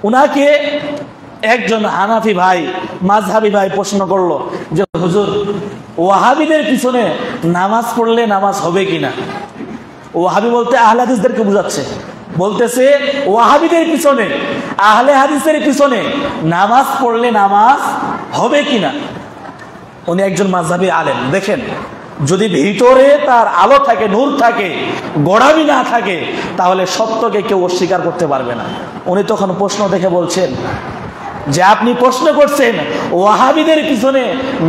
উনাকে একজন হানাফি ভাই, মাযহাবী ভাই প্রশ্ন করলো যে হুজুর, ওয়াহাবিদের পিছনে নামাজ পড়লে নামাজ হবে কিনা? ওয়াহাবি বলতে আহলে হাদিসদেরকে বোঝাচ্ছে, বলতেছে ওয়াহাবিদের পিছনে, আহলে হাদিসের পিছনে নামাজ পড়লে নামাজ হবে কিনা। উনি একজন মাযহাবী আলেম। দেখেন, যদি ভিতরে তার আলো থাকে, নূর থাকে, গোড়ামি না থাকে, তাহলে সত্যকে কেউ অস্বীকার করতে পারবে না। উনি তখন প্রশ্ন দেখে বলছেন যে আপনি প্রশ্ন করছেন ওয়াহাবিদের পিছনে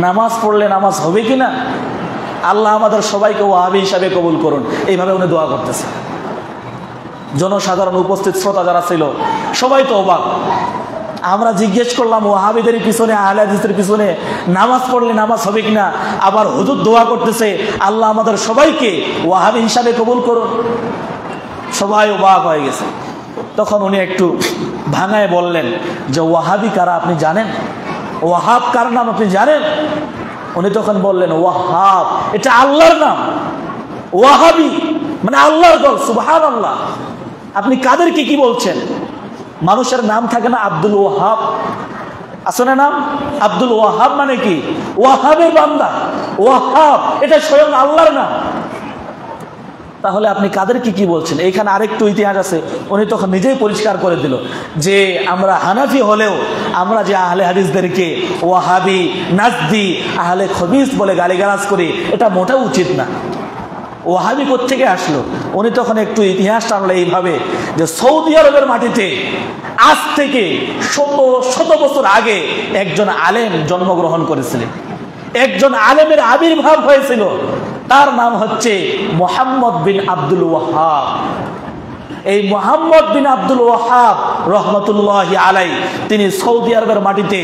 নামাজ পড়লে নামাজ হবে কিনা? আল্লাহ আমাদের সবাইকে ওয়াহাবি হিসাবে কবুল করুন। এইভাবে উনি দোয়া করতেছে। জনসাধারণ, উপস্থিত শ্রোতা যারা ছিল, সবাই তো অবাক। আমরা জিজ্ঞেস করলাম ওয়াহাবিদের পিছনে, আহলে হাদিসের পিছনে নামাজ পড়লে নামাজ হবে কিনা, আবার হুজুর দোয়া করতেছে আল্লাহ আমাদের সবাইকে ওয়াহাবি হিসাবে কবুল করুন। সবাই অবাক হয়ে গেছে। তখন উনি একটু ভাঙায় বললেন যে ওয়াহাবি কারা আপনি জানেন? ওয়াহাব কার নাম আপনি জানেন? উনি তখন বললেন ওয়াহাব এটা আল্লাহর নাম, ওয়াহাবি মানে আল্লাহর দল। সুবহানাল্লাহ, আপনি কাদেরকে কি বলছেন? মানুষের নাম থাকে না আব্দুল ওয়াহাব, আছে না নাম? আব্দুল ওয়াহাব মানে কি? ওয়াহাবের বান্দা। ওয়াহাব এটা স্বয়ং আল্লাহর নাম। তাহলে আপনি কাদেরকে কি বলছেন? এইখানে আরেকটু ইতিহাস আছে। উনি তখন নিজেই পরিষ্কার করে দিল যে আমরা হানাফি হলেও আমরা যে আহলে হাদিসদেরকে ওয়াহাবি, নাজদি, আহলে খবিস বলে গালিগালাজ করি, এটা মোটেও উচিত না। ওয়াহাবি কোত্থেকে আসলো? উনি তখন একটু ইতিহাস টানলো এইভাবে যে সৌদি আরবের মাটিতে আজ থেকে শত বছর আগে একজন আলেম জন্মগ্রহণ করেছিলেন। একজন আলেমের আবির্ভাব হয়েছিল, তার নাম হচ্ছে মুহাম্মদ বিন আব্দুল ওয়াহাব। এই মুহাম্মদ বিন আব্দুল ওয়াহাব রহমতুল্লাহি আলাই, তিনি সৌদি আরবের মাটিতে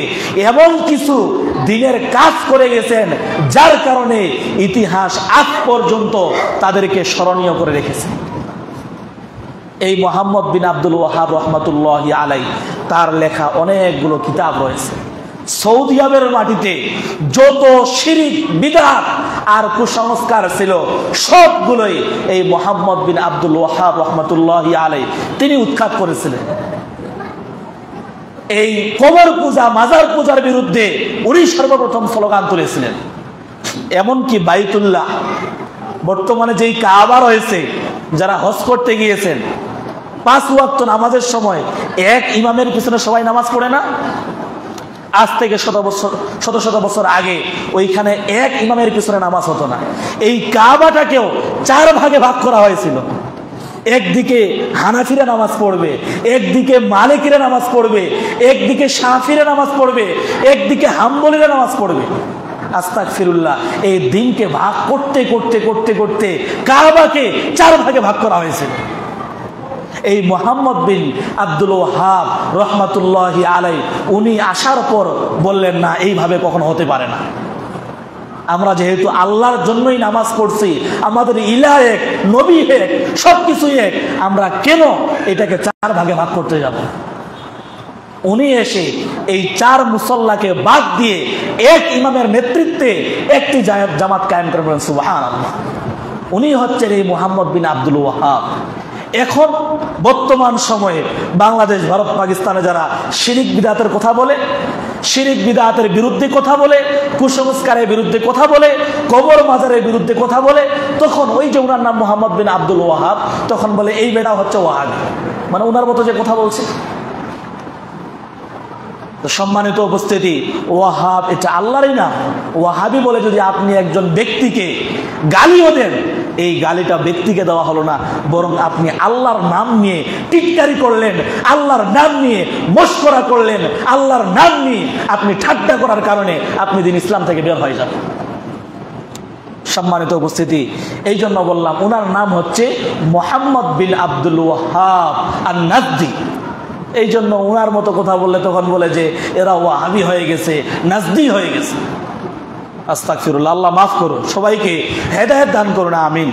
এমন কিছু দিনের কাজ করে গেছেন যার কারণে ইতিহাস আজ পর্যন্ত তাদেরকে স্মরণীয় করে রেখেছে। এই মুহাম্মদ বিন আব্দুল ওয়াহাব রহমতুল্লাহি আলাই, তার লেখা অনেকগুলো কিতাব রয়েছে। সৌদি আরবের মাটিতে যত শিরিক, বিদআত আর কুসংস্কার ছিল সবগুলোই এই মুহাম্মদ বিন আব্দুল ওয়াহাব রহমতুল্লাহি আলাইহি তিনি উৎখাত করেছিলেন। এই কবর পূজা, মাজার পূজার বিরুদ্ধে উনি সর্বপ্রথম স্লোগান তুলেছিলেন। এমনকি বাইতুল্লাহ, বর্তমানে যেই কাবা রয়েছে, যারা হজ করতে গিয়েছেন 5 ওয়াক্ত নামাজের সময় এক ইমামের পিছনে সবাই নামাজ পড়ে না? আজ থেকে শত বছর আগে ওইখানে এক ইমামের পিছনে নামাজ হতো না। এই কাবাটাকেও 4 ভাগে ভাগ করা হয়েছিল। একদিকে হানাফিরা নামাজ পড়বে, একদিকে মালিকিরা নামাজ পড়বে, একদিকে শাফিরা নামাজ পড়বে, একদিকে হাম্বলিরা নামাজ পড়বে। আস্তাগফিরুল্লাহ, এই দিনকে ভাগ করতে করতে করতে করতে কাবাকে 4 ভাগে ভাগ করা হয়েছিল। এই মুহাম্মদ বিন আব্দুল ওয়াহাব রহমাতুল্লাহি আলাই, উনি আসার পর বললেন না, এইভাবে কখনো হতে পারে না। আমরা যেহেতু আল্লাহর জন্যই নামাজ পড়ছি, আমাদের ইলাহ এক, নবী এক, সবকিছু এক, আমরা কেন এটাকে 4 ভাগে ভাগ করতে যাব? উনি এসে এই 4 মুসল্লাকে বাদ দিয়ে এক ইমামের নেতৃত্বে একটি জামাত কায়েম করে বলেন সুবহানাল্লাহ। উনি হচ্ছেন এই মুহাম্মদ বিন আব্দুল ওয়াহাব। এখন বর্তমান সময়ে বাংলাদেশ, ভারত, পাকিস্তানে যারা শিরিক বিদআতের কথা বলে, শিরিক বিদআতের বিরুদ্ধে কথা বলে, কুসংস্কারের বিরুদ্ধে কথা বলে, কবর মাজারের বিরুদ্ধে কথা বলে, তখন ওই যে ওনার নাম মুহাম্মদ বিন আব্দুল ওয়াহাব, তখন বলে এই বেটা হচ্ছে ওয়াহাবি, মানে ওনার মতো যে কথা বলছে। তো সম্মানিত উপস্থিতি, ওয়াহাব এটা আল্লাহরই নাম। ওয়াহাবি বলে যদি আপনি একজন ব্যক্তিকে গালিও দেন, এই গালিটা ব্যক্তিকে দেওয়া হলো না, বরং আপনি আল্লাহর নাম নিয়ে টিটকারি করলেন, আল্লাহর নাম নিয়ে মশকরা করলেন, আল্লাহর নাম নিয়ে আপনি ঠাট্টা করার কারণে আপনি দিন ইসলাম থেকে বের হয়ে যাবেন। সম্মানিত উপস্থিতি, এই জন্য বললাম ওনার নাম হচ্ছে মুহাম্মদ বিন আব্দুল ওয়াহাব আন-নাজদি। এই জন্য ওনার মতো কথা বললে তখন বলে যে এরা ওয়াহাবি হয়ে গেছে, নাজদি হয়ে গেছে। আস্তাগফিরুল্লাহ, আল্লাহ মাফ করুন, সবাইকে হেদায়েত দান করুন, আমিন।